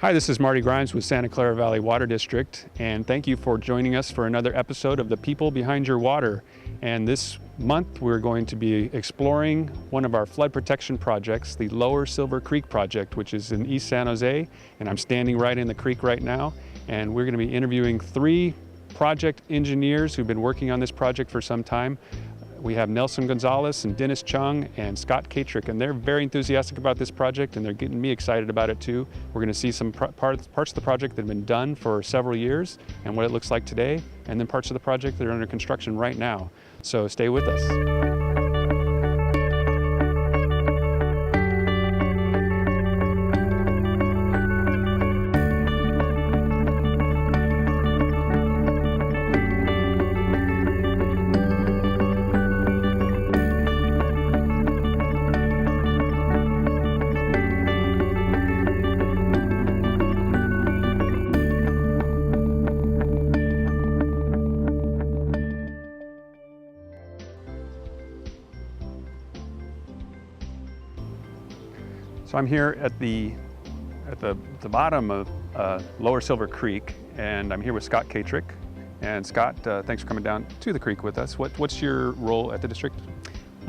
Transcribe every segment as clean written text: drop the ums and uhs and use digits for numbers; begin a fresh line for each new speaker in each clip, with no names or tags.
Hi, this is Marty Grimes with Santa Clara Valley Water District, and thank you for joining us for another episode of The People Behind Your Water. And this month we're going to be exploring one of our flood protection projects, the Lower Silver Creek project, which is in East San Jose, and I'm standing right in the creek right now, and we're going to be interviewing three project engineers who've been working on this project for some time. We have Nelson Gonzales and Dennis Cheong and Scott Katric, and they're very enthusiastic about this project, and they're getting me excited about it too. We're going to see some parts of the project that have been done for several years and what it looks like today, and then parts of the project that are under construction right now. So stay with us. So I'm here at the bottom of Lower Silver Creek, and I'm here with Scott Katric. And Scott, thanks for coming down to the creek with us. What's your role at the district?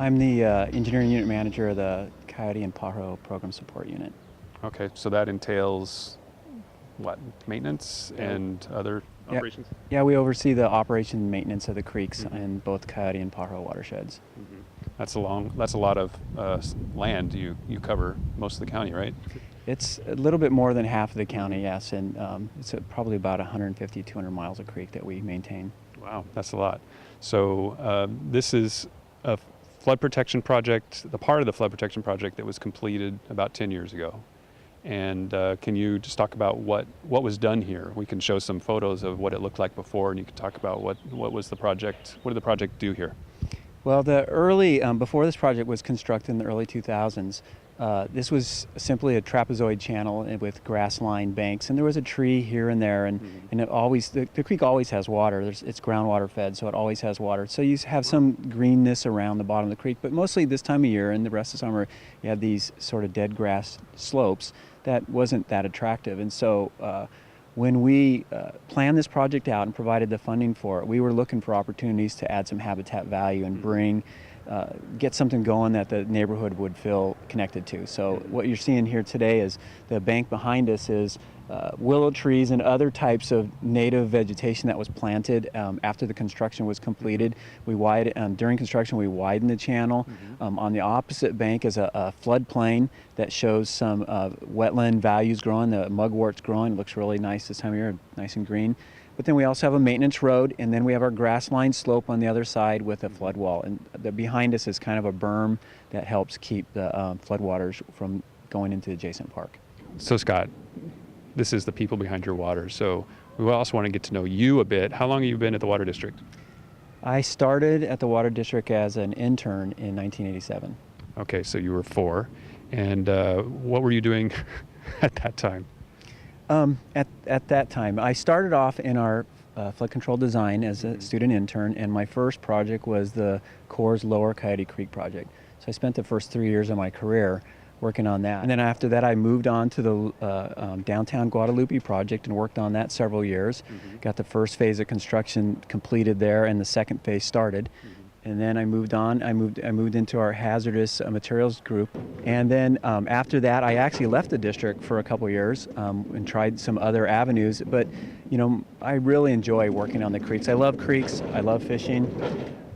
I'm the engineering unit manager of the Coyote and Pajaro Program Support Unit.
Okay, so that entails what, maintenance and other operations?
Yeah, we oversee the operation and maintenance of the creeks in both Coyote and Pajaro watersheds.
That's a lot of land you cover most of the county, right?
It's a little bit more than half of the county, yes, and it's probably about 150, 200 miles of creek that we maintain.
Wow, that's a lot. So this is a flood protection project, the part of the flood protection project that was completed about 10 years ago. And can you just talk about what was done here? We can show some photos of what it looked like before, and you can talk about what was the project, what did the project do here?
Well, before this project was constructed in the early 2000s, this was simply a trapezoid channel with grass-lined banks, and there was a tree here and there, and the creek always has water. It's groundwater fed, so it always has water. So you have some greenness around the bottom of the creek, but mostly this time of year and the rest of summer, you have these sort of dead grass slopes that wasn't that attractive. And so when we planned this project out and provided the funding for it, we were looking for opportunities to add some habitat value and get something going that the neighborhood would feel connected to. So what you're seeing here today is the bank behind us is willow trees and other types of native vegetation that was planted after the construction was completed. During construction, we widened the channel. On the opposite bank is a floodplain that shows some wetland values growing. The mugwort's growing. It looks really nice this time of year, nice and green. But then we also have a maintenance road, and then we have our grass-lined slope on the other side with a flood wall. And behind us is kind of a berm that helps keep the floodwaters from going into the adjacent park.
So Scott, this is the people behind your water. So we also want to get to know you a bit. How long have you been at the Water District?
I started at the Water District as an intern in 1987.
Okay, so you were 4. And what were you doing at that time?
At that time, I started off in our flood control design as a student intern, and my first project was the Corps' Lower Coyote Creek project. So I spent the first 3 years of my career working on that. And then after that, I moved on to the downtown Guadalupe project and worked on that several years. Got the first phase of construction completed there, and the second phase started. And then I moved on. I moved into our hazardous materials group. And then after that, I actually left the district for a couple years and tried some other avenues. But I really enjoy working on the creeks. I love creeks. I love fishing.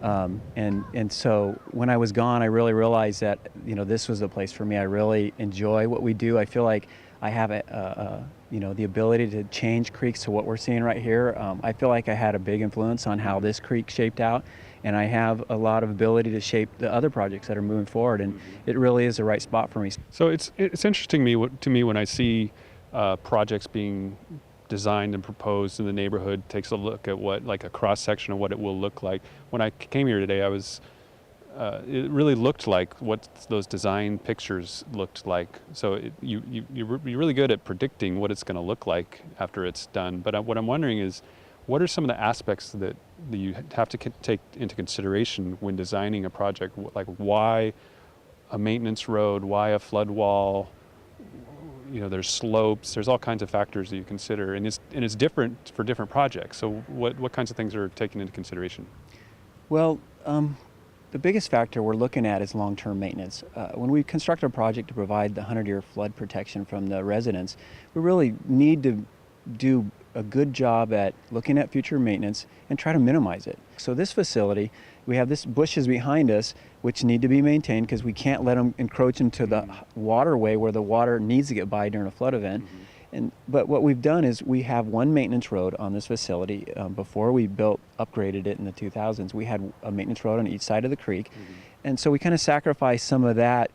And so when I was gone, I really realized that this was the place for me. I really enjoy what we do. I feel like I have the ability to change creeks to what we're seeing right here. I feel like I had a big influence on how this creek shaped out, and I have a lot of ability to shape the other projects that are moving forward, and it really is the right spot for me.
So it's interesting to me when I see projects being designed and proposed in the neighborhood, takes a look at like a cross section of what it will look like. When I came here today, it really looked like what those design pictures looked like. So you're really good at predicting what it's going to look like after it's done. But what I'm wondering is, what are some of the aspects that you have to take into consideration when designing a project? Like, why a maintenance road? Why a flood wall? there's slopes, there's all kinds of factors that you consider, and it's different for different projects. So what kinds of things are taken into consideration?
Well, the biggest factor we're looking at is long-term maintenance. When we construct a project to provide the 100-year flood protection from the residents, we really need to do a good job at looking at future maintenance and try to minimize it. So this facility, we have this bushes behind us which need to be maintained because we can't let them encroach into the waterway where the water needs to get by during a flood event. But what we've done is we have one maintenance road on this facility. Before we upgraded it in the 2000s, we had a maintenance road on each side of the creek. And so we kind of sacrificed some of that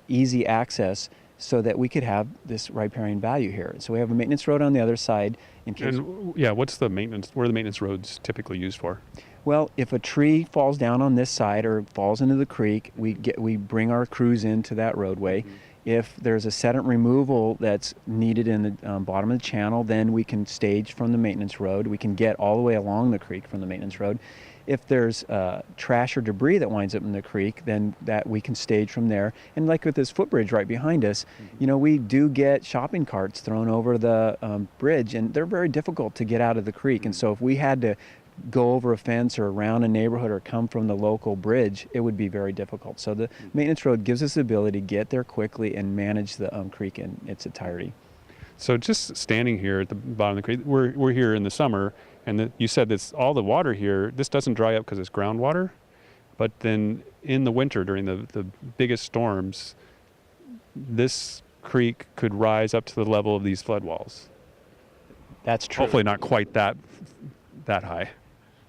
easy access so that we could have this riparian value here. So we have a maintenance road on the other side in case.
And yeah, what are the maintenance roads typically used for?
Well, if a tree falls down on this side or falls into the creek, we bring our crews into that roadway. If there's a sediment removal that's needed in the bottom of the channel, then we can stage from the maintenance road. We can get all the way along the creek from the maintenance road. If there's trash or debris that winds up in the creek, then that we can stage from there. And like with this footbridge right behind us, we do get shopping carts thrown over the bridge, and they're very difficult to get out of the creek. And so if we had to go over a fence or around a neighborhood or come from the local bridge, it would be very difficult. So the maintenance road gives us the ability to get there quickly and manage the creek in its entirety.
So just standing here at the bottom of the creek, we're here in the summer, and you said that all the water here, this doesn't dry up because it's groundwater, but then in the winter during the biggest storms, this creek could rise up to the level of these flood walls.
That's true.
Hopefully not quite that high.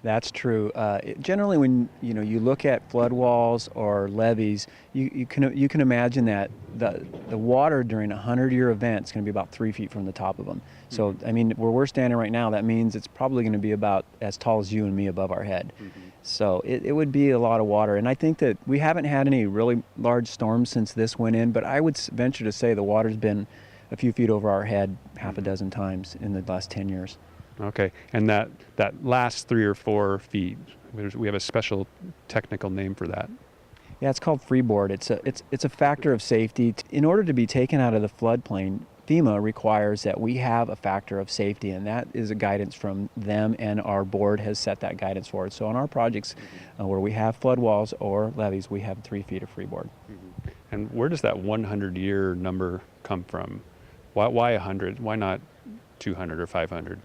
That's true. Generally, when you look at flood walls or levees, you can imagine that the water during a 100-year event is going to be about 3 feet from the top of them. So, I mean, where we're standing right now, that means it's probably going to be about as tall as you and me above our head. So it would be a lot of water. And I think that we haven't had any really large storms since this went in, but I would venture to say the water's been a few feet over our head half a dozen times in the last 10 years.
Okay, and that last 3 or 4 feet, we have a special technical name for that.
Yeah, it's called freeboard. It's a factor of safety. In order to be taken out of the floodplain, FEMA requires that we have a factor of safety, and that is a guidance from them, and our board has set that guidance for it. So on our projects where we have flood walls or levees, we have 3 feet of freeboard.
And where does that 100-year number come from? Why 100? Why not 200 or 500?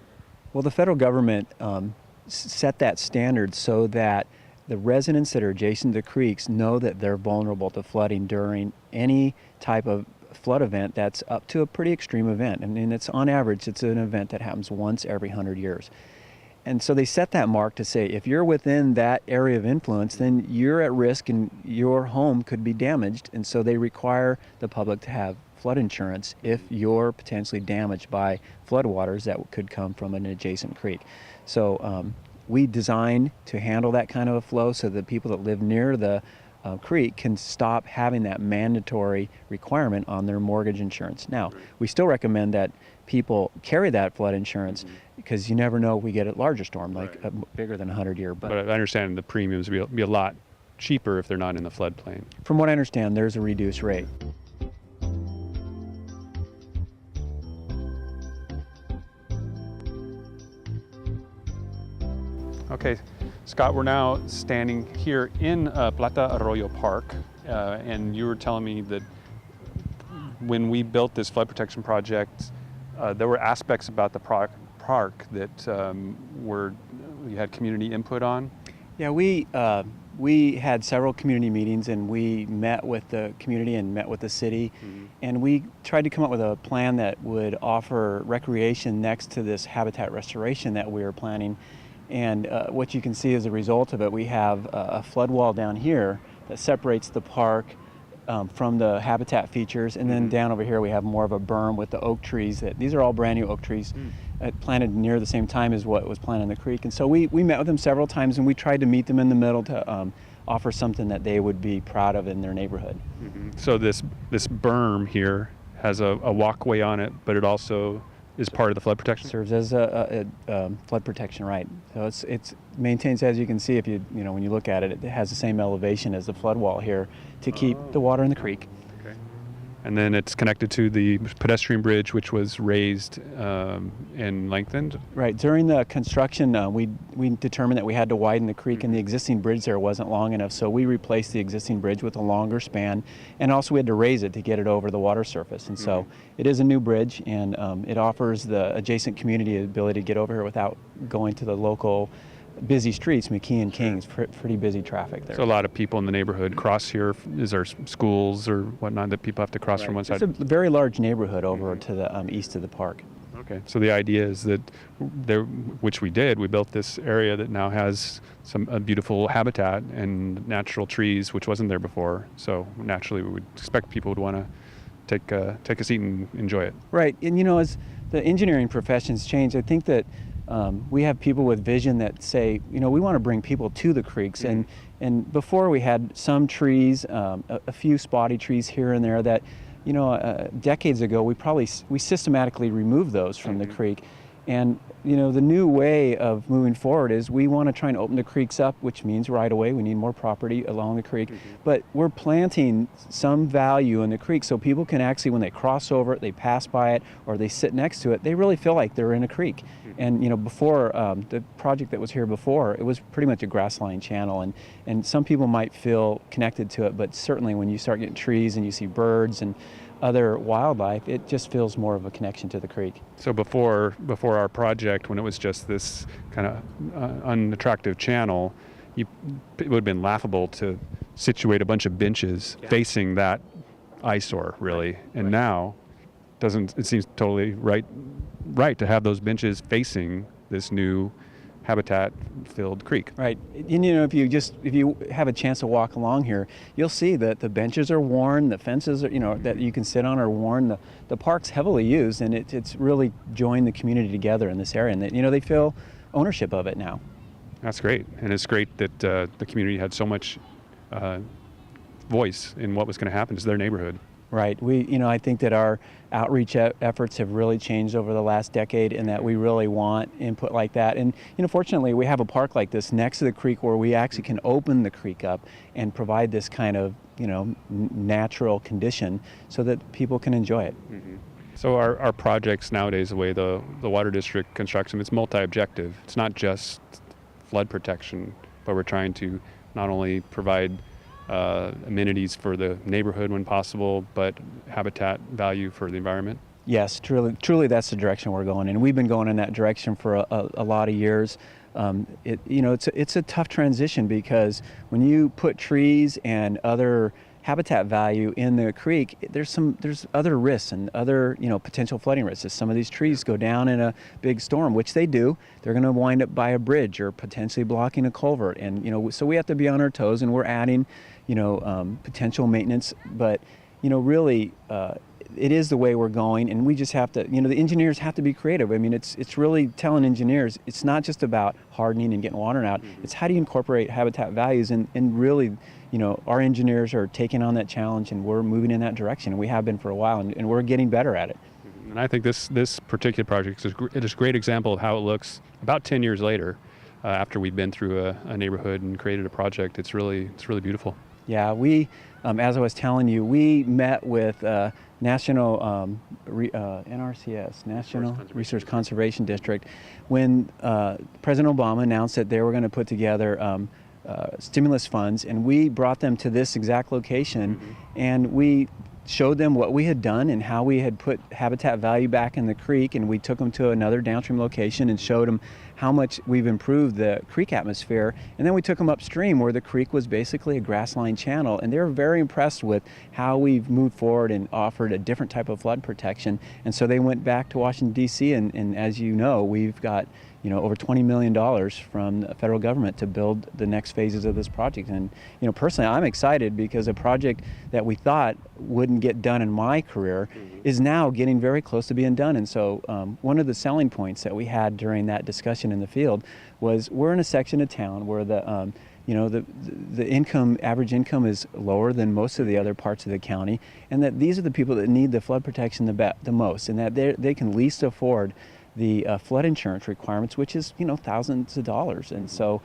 Well, the federal government set that standard so that the residents that are adjacent to creeks know that they're vulnerable to flooding during any type of flood event that's up to a pretty extreme event. I mean, on average, it's an event that happens once every 100 years. And so they set that mark to say, if you're within that area of influence, then you're at risk and your home could be damaged. And so they require the public to have flood insurance if you're potentially damaged by floodwaters that could come from an adjacent creek. So we designed to handle that kind of a flow so that people that live near the creek can stop having that mandatory requirement on their mortgage insurance. Now, we still recommend that people carry that flood insurance because you never know if we get a larger storm, like bigger than 100-year.
But I understand the premiums will be a lot cheaper if they're not in the floodplain.
From what I understand, there's a reduced rate.
Okay, Scott, we're now standing here in Plata Arroyo Park, and you were telling me that when we built this flood protection project, there were aspects about the park that you had community input on.
Yeah, we had several community meetings, and we met with the community and met with the city, and we tried to come up with a plan that would offer recreation next to this habitat restoration that we were planning. And what you can see as a result of it, we have a flood wall down here that separates the park from the habitat features, and then down over here we have more of a berm with the oak trees. These are all brand new oak trees planted near the same time as what was planted in the creek. And so we met with them several times, and we tried to meet them in the middle to offer something that they would be proud of in their neighborhood.
So this berm here has a walkway on it, but it also is part of the flood protection?
Serves as a flood protection, right. So it's maintains, as you can see, if when you look at it, it has the same elevation as the flood wall here to keep the water in the creek.
Okay. And then it's connected to the pedestrian bridge, which was raised and lengthened.
Right. During the construction, we determined that we had to widen the creek, and the existing bridge there wasn't long enough, so we replaced the existing bridge with a longer span, and also we had to raise it to get it over the water surface. And so it is a new bridge, and it offers the adjacent community the ability to get over here without going to the local busy streets. McKee and King's pretty busy traffic there.
So a lot of people in the neighborhood cross here. Is there schools or whatnot that people have to cross from one side?
It's a very large neighborhood over to the east of the park.
Okay, so the idea is that which we did, we built this area that now has some beautiful habitat and natural trees, which wasn't there before. So naturally, we would expect people would want to take a seat and enjoy it.
Right, and as the engineering professions change, I think that we have people with vision that say, we want to bring people to the creeks. And before we had some trees, a few spotty trees here and there that, decades ago, we systematically removed those from the creek. And, the new way of moving forward is we want to try and open the creeks up, which means right away we need more property along the creek. But we're planting some value in the creek so people can actually, when they cross over it, they pass by it, or they sit next to it, they really feel like they're in a creek. And, before the project that was here before, it was pretty much a grass-lined channel. And some people might feel connected to it, but certainly when you start getting trees and you see birds and other wildlife, it just feels more of a connection to the creek.
So before our project, when it was just this kind of unattractive channel, it would have been laughable to situate a bunch of benches facing that eyesore, really. And now, it seems totally right to have those benches facing this new habitat-filled creek.
Right. And if you have a chance to walk along here, you'll see that the benches are worn, the fences are, that you can sit on are worn. The park's heavily used, and it's really joined the community together in this area, and they feel ownership of it now.
That's great, and it's great that the community had so much voice in what was going to happen to their neighborhood.
Right. I think that our outreach efforts have really changed over the last decade, and that we really want input like that. And, fortunately, we have a park like this next to the creek where we actually can open the creek up and provide this kind of, natural condition so that people can enjoy it.
So our projects nowadays, the way the Water District constructs them, it's multi-objective. It's not just flood protection, but we're trying to not only provide amenities for the neighborhood when possible, but habitat value for the environment.
Yes, truly that's the direction we're going, and we've been going in that direction for a lot of years. It's a tough transition because when you put trees and other habitat value in the creek, there's other risks and other potential flooding risks. If some of these trees go down in a big storm, which they do, they're going to wind up by a bridge or potentially blocking a culvert. And so we have to be on our toes, and we're adding potential maintenance. But really, it is the way we're going, and we just have to. The engineers have to be creative. I mean, it's really telling engineers it's not just about hardening and getting water out. It's how do you incorporate habitat values, and really. Our engineers are taking on that challenge, and we're moving in that direction. We have been for a while, and we're getting better at it.
And I think this particular project is a great example of how it looks about 10 years later, after we've been through a neighborhood and created a project. It's really beautiful.
Yeah, we, as I was telling you, we met with National NRCS, National Resource Conservation District, when President Obama announced that they were going to put together stimulus funds, and we brought them to this exact location, and we showed them what we had done and how we had put habitat value back in the creek, and we took them to another downstream location and showed them how much we've improved the creek atmosphere. And then we took them upstream where the creek was basically a grass-lined channel, and they were very impressed with how we've moved forward and offered a different type of flood protection. And so they went back to Washington, D.C., and as you know, we've got over $20 million from the federal government to build the next phases of this project. And, personally, I'm excited because a project that we thought wouldn't get done in my career is now getting very close to being done. And so one of the selling points that we had during that discussion in the field was we're in a section of town where the average income is lower than most of the other parts of the county, and that these are the people that need the flood protection the most, and that they can least afford the flood insurance requirements, which is thousands of dollars. And so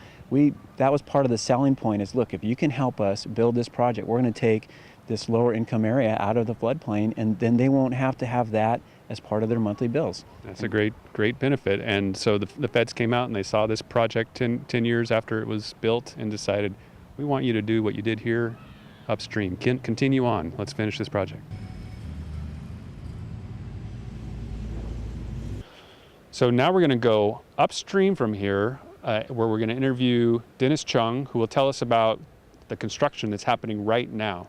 that was part of the selling point is, look, if you can help us build this project, we're going to take this lower income area out of the floodplain, and then they won't have to have that as part of their monthly bills.
That's a great benefit. And so the feds came out and they saw this project 10 years after it was built and decided, we want you to do what you did here upstream. Continue on. Let's finish this project. So now we're going to go upstream from here, where we're going to interview Dennis Cheong, who will tell us about the construction that's happening right now.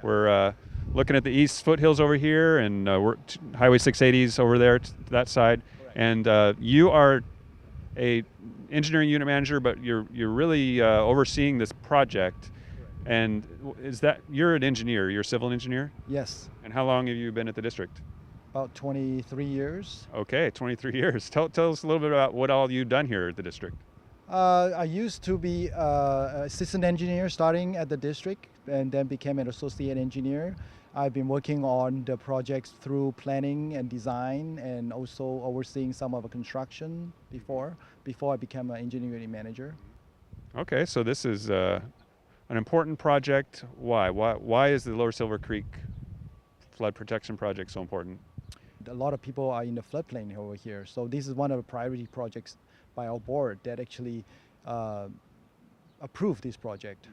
We're looking at the east foothills over here, and we're Highway 680's over there to that side. Correct. And you are a engineering unit manager, but you're really overseeing this project. Correct. And you're an engineer? You're a civil engineer?
Yes.
And how long have you been at the district?
About 23 years.
Okay, 23 years. Tell us a little bit about what all you've done here at the district.
I used to be assistant engineer starting at the district, and then became an associate engineer. I've been working on the projects through planning and design, and also overseeing some of the construction before I became an engineering manager. Okay,
so this is an important project. Why is the Lower Silver Creek flood protection project so important?
A lot of people are in the floodplain over here, so this is one of the priority projects by our board that actually approved this project.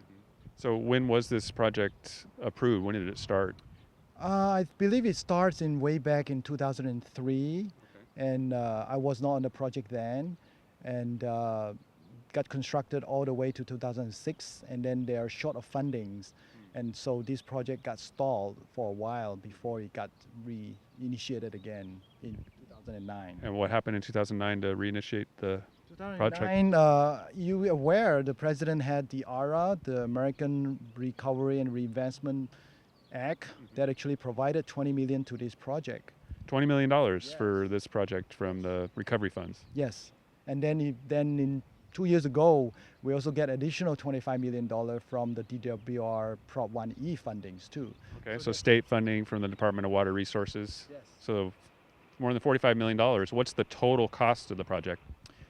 So when was this project approved? When did it start?
I believe it starts way back in 2003, okay. And I was not on the project then, and got constructed all the way to 2006, and then they are short of fundings, and so this project got stalled for a while before it got reinitiated again in 2009.
And what happened in 2009 to reinitiate the project?
2009, you aware the president had the ARA, the American Recovery and Reinvestment Act, that actually provided $20 million to this project.
$20 million yes. For this project from the recovery funds.
Yes, and then in 2 years ago, we also get additional $25 million from the DWR Prop 1E fundings too.
Okay, so state funding from the Department of Water Resources.
Yes.
So more than $45 million. What's the total cost of the project?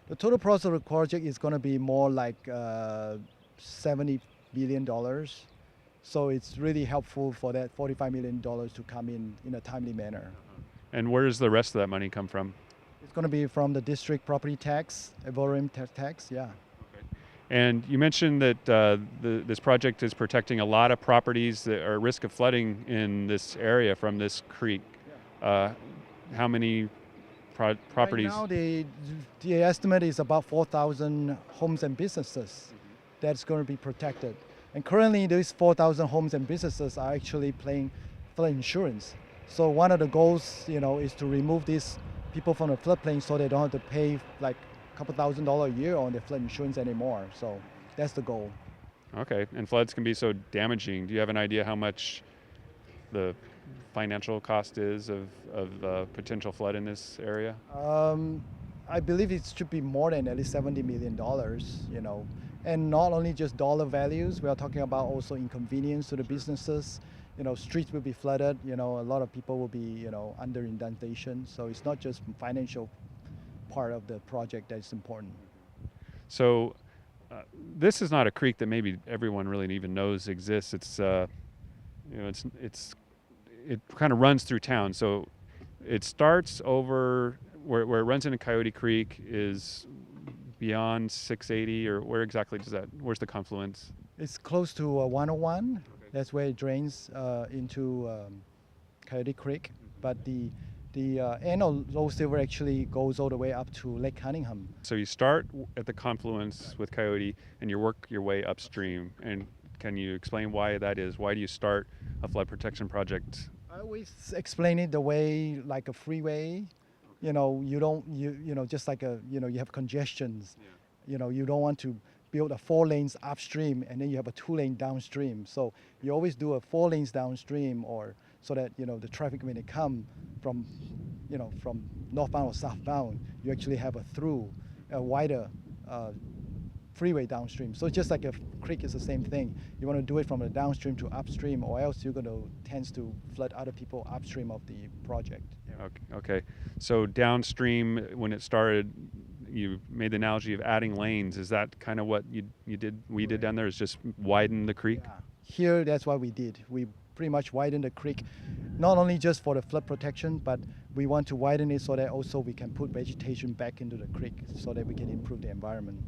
The total cost of the project is going to be more like $70 billion. So it's really helpful for that $45 million to come in a timely manner.
And where does the rest of that money come from?
It's going to be from the district property tax, volume tax, yeah.
Okay. And you mentioned that this project is protecting a lot of properties that are at risk of flooding in this area from this creek. Yeah. How many properties?
Right now, the estimate is about 4,000 homes and businesses that's going to be protected. And currently, these 4,000 homes and businesses are actually paying flood insurance. So one of the goals, is to remove these people from the floodplain so they don't have to pay like a couple $1,000s a year on their flood insurance anymore. So that's the goal.
Okay, and floods can be so damaging. Do you have an idea how much the financial cost is of potential flood in this area?
I believe it should be more than at least $70 million, And not only just dollar values, we are talking about also inconvenience to the businesses. Streets will be flooded, a lot of people will be, under inundation. So it's not just financial part of the project that's important.
So this is not a creek that maybe everyone really even knows exists. It kind of runs through town. So it starts over where it runs into Coyote Creek is beyond 680, or where's the confluence?
It's close to 101. Okay. That's where it drains into Coyote Creek. But the end of Low Silver actually goes all the way up to Lake Cunningham. So
you start at the confluence with Coyote and you work your way upstream. And can you explain why that is? Why do you start a flood protection project?
I always explain it the way like a freeway. Just like you have congestions. Yeah. You don't want to build a 4 lanes upstream and then you have a 2 lane downstream. So you always do a 4 lanes downstream, or so that the traffic when it come from from northbound or southbound, you actually have a wider freeway downstream. So just like a creek is the same thing. You want to do it from the downstream to upstream, or else you're going to tend to flood other people upstream of the project.
Okay. So downstream, when it started, you made the analogy of adding lanes. Is that kind of what we did down there? Is just widen the creek?
Yeah. Here, that's what we did. We pretty much widened the creek, not only just for the flood protection, but we want to widen it so that also we can put vegetation back into the creek so that we can improve the environment.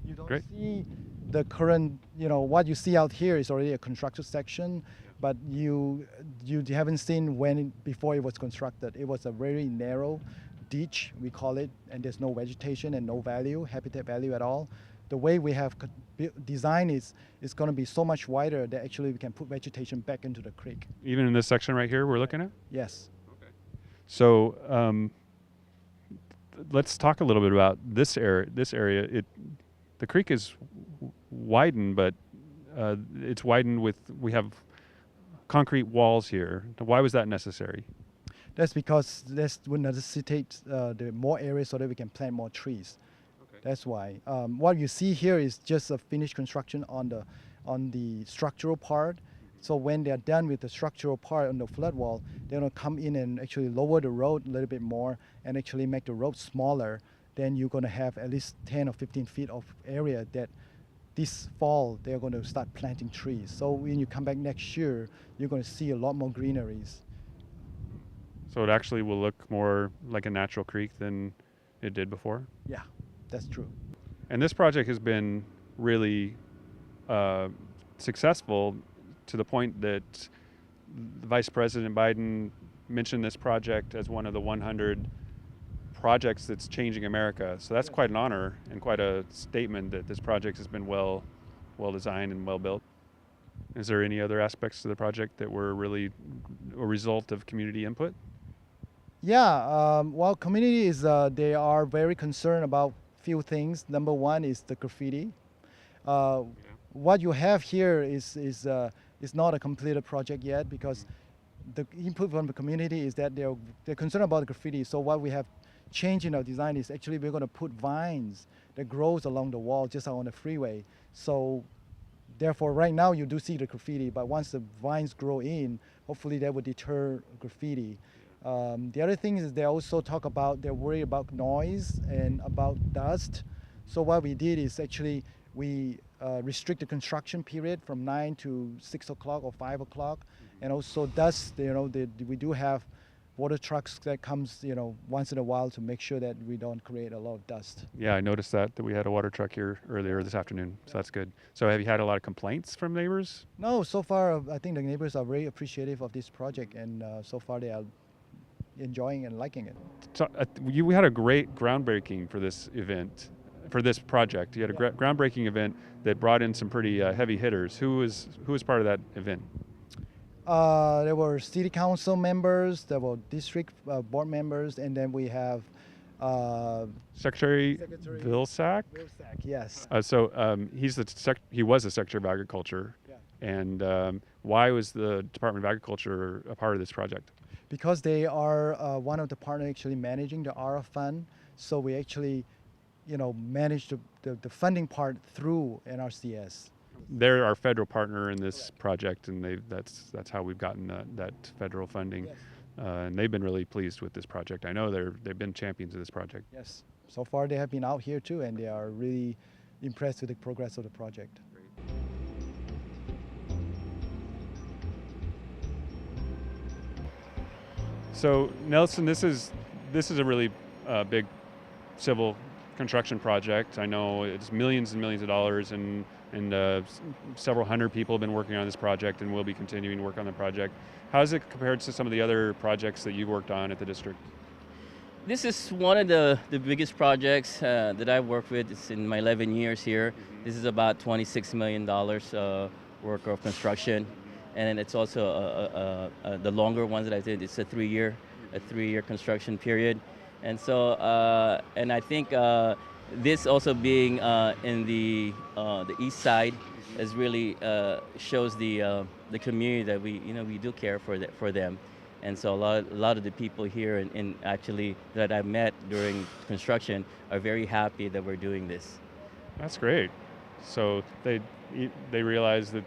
You don't
Great.
see the current, what you see out here is already a constructed section, but you haven't seen before it was constructed. It was a very narrow ditch, we call it, and there's no vegetation and no habitat value at all. The way we have designed is going to be so much wider that actually we can put vegetation back into the creek.
Even in this section right here we're looking at?
Yes.
Okay. So let's talk a little bit about this area. The creek is widened, but it's widened we have concrete walls here. Why was that necessary?
That's because this would necessitate the more areas so that we can plant more trees. That's why. What you see here is just a finished construction on the structural part. So when they're done with the structural part on the flood wall, they're going to come in and actually lower the road a little bit more and actually make the road smaller. Then you're going to have at least 10 or 15 feet of area that this fall they're going to start planting trees. So when you come back next year, you're going to see a lot more greeneries.
So it actually will look more like a natural creek than it did before?
Yeah. That's true.
And this project has been really successful to the point that Vice President Biden mentioned this project as one of the 100 projects that's changing America. So that's quite an honor and quite a statement that this project has been well designed and well built. Is there any other aspects to the project that were really a result of community input?
Yeah, well, community they are very concerned about few things. Number one is the graffiti. What you have here is not a completed project yet because the input from the community is that they're concerned about the graffiti. So what we have changed in our design is actually we're going to put vines that grows along the wall just on the freeway. So therefore, right now you do see the graffiti, but once the vines grow in, hopefully that will deter graffiti. The other thing is they're worried about noise and about dust. So what we did is actually we restrict the construction period from 9 to 6 o'clock or 5 o'clock. And also dust, we do have water trucks that comes, once in a while to make sure that we don't create a lot of dust.
Yeah, I noticed that we had a water truck here earlier this afternoon, so that's good. So have you had a lot of complaints from neighbors?
No, so far I think the neighbors are very appreciative of this project, and so far they are enjoying and liking it.
So, we had a great groundbreaking for this event, for this project. You had a groundbreaking event that brought in some pretty heavy hitters. Who was part of that event?
There were city council members, there were district board members, and then we have
Secretary Vilsack?
Vilsack, yes.
He was the Secretary of Agriculture.
Yeah.
And why was the Department of Agriculture a part of this project?
Because they are one of the partners actually managing the ARA fund, so we actually, manage the funding part through NRCS.
They're our federal partner in this project, and that's how we've gotten that federal funding.
Yes.
And they've been really pleased with this project. I know they've been champions of this project.
Yes, so far they have been out here too, and they are really impressed with the progress of the project.
So Nelson, this is a really big civil construction project. I know it's millions and millions of dollars, and several hundred people have been working on this project and will be continuing to work on the project. How is it compared to some of the other projects that you've worked on at the district?
This is one of the biggest projects that I've worked with. It's in my 11 years here. This is about $26 million work of construction. And it's also the longer ones that I did. It's a three-year construction period. And so, and I think this also being in the east side is really shows the community that we do care for them. And so a lot of the people here and actually that I've met during construction are very happy that we're doing this.
That's great. So they realize that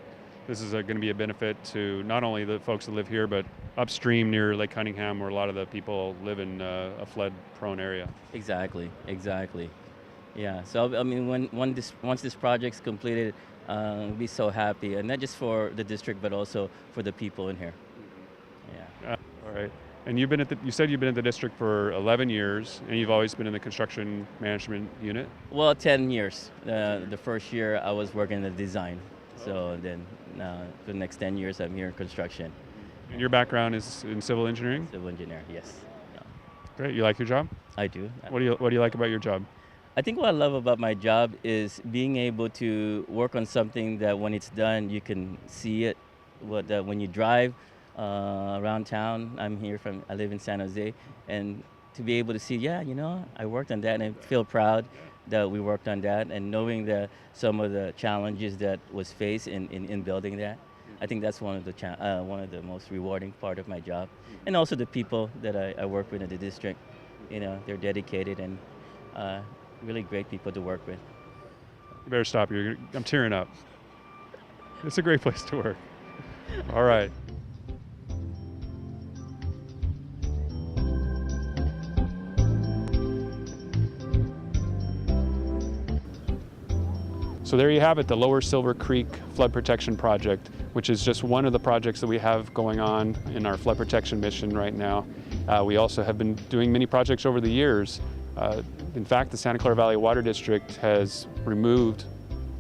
this is going to be a benefit to not only the folks that live here, but upstream near Lake Cunningham, where a lot of the people live in a flood-prone area.
Exactly, exactly. Yeah. So I mean, once this project's completed, we'll be so happy, and not just for the district, but also for the people in here. Yeah.
All right. And you said you've been at the district for 11 years, and you've always been in the construction management unit?
Well, 10 years. The first year I was working in the design, so then for the next 10 years I'm here in construction.
And your background is in civil engineering?
Civil engineer, yes. Yeah.
Great. You like your job?
I do.
What do you like about your job?
I think what I love about my job is being able to work on something that when it's done, you can see it. When you drive around town, I live in San Jose, and to be able to see, yeah, I worked on that, and I feel proud that we worked on that, and knowing that some of the challenges that was faced in building that, I think that's one of the most rewarding part of my job, and also the people that I work with in the district. They're dedicated and really great people to work with.
You better stop. I'm tearing up. It's a great place to work. All right. So there you have it, the Lower Silver Creek Flood Protection Project, which is just one of the projects that we have going on in our flood protection mission right now. We also have been doing many projects over the years. In fact, the Santa Clara Valley Water District has removed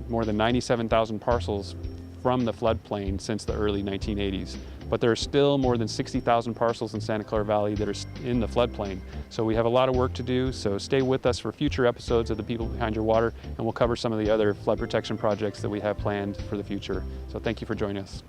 more than 97,000 parcels from the floodplain since the early 1980s. But there are still more than 60,000 parcels in Santa Clara Valley that are in the floodplain. So we have a lot of work to do, so stay with us for future episodes of The People Behind Your Water, and we'll cover some of the other flood protection projects that we have planned for the future. So thank you for joining us.